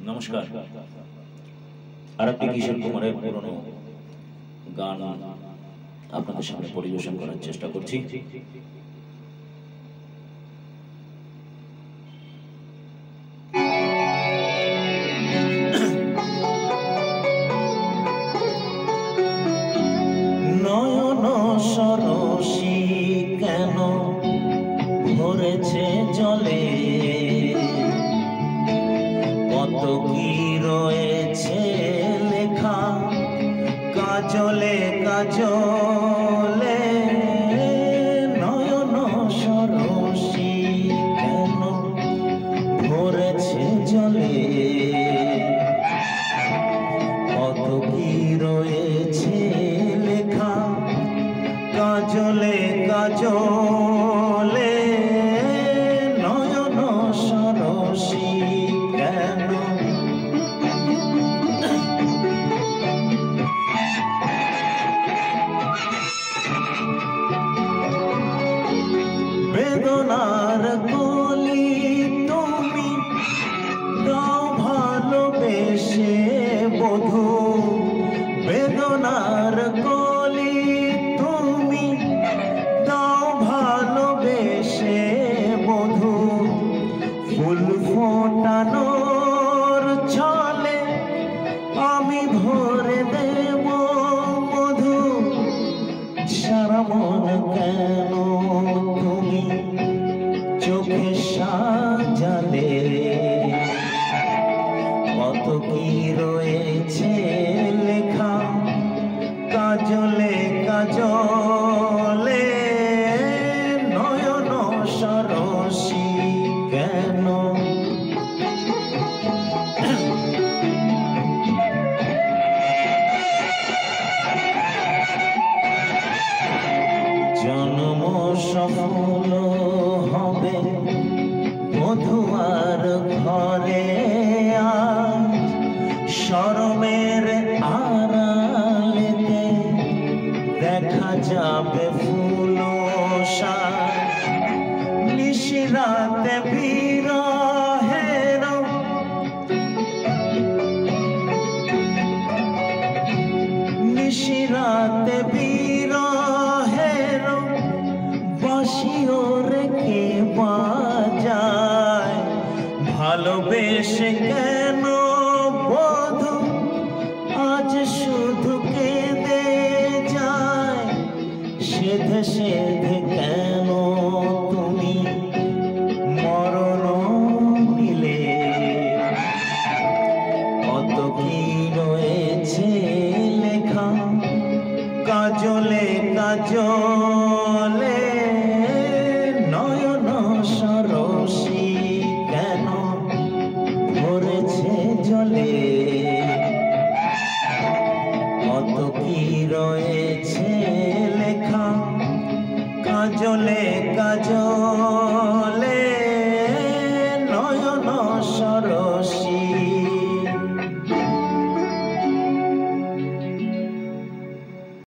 নমস্কার। আরেকটি কিশোর কুমারের পুরনো গান আপনাদের সামনে পরিবেশন করার চেষ্টা করছি। নয়ন সরসী কেন ভরেছে জলে, কত কি রয়েছে লেখা কাজলে কাজলে। নয়ন সরসী কেন ভরেছে জলে, কত কি রয়েছে লেখা কাজলে কাজলে। নয়ন সরসী কেন বেদনার কলি তুমি দাও ভালোবেসে বধূ, বেদনার কলি তুমি দাও ভালোবেসে বধূ। ফুল ফোটানোর ছলে আমি ভরে দেব মধু। সারা মন কেন তুমি চোখে সাজালে, কত কি রয়েছে লেখা কাজলে কাজলে। নয়ন সরসী কেন জন্ম সফল হবে মধুয়ার ঘরে, আজ শরমের আড়ালেতে দেখা যাবে ফুল সাজ। নিশিরাতে বিরহের নিশিরাতে বিরহের বাঁশিও রেখে বাজায়। ভালোবেসে কেন বধূ আজ শুধু কেঁদে যায়। সেধে সেধে কেন তুমি মরণ নিলে, কত কি রয়েছে লেখা কাজলে কাজলে। নয়ন সরসী কেন ভরেছে জলে, কত কি রয়েছে লেখা কাজলে কাজলে।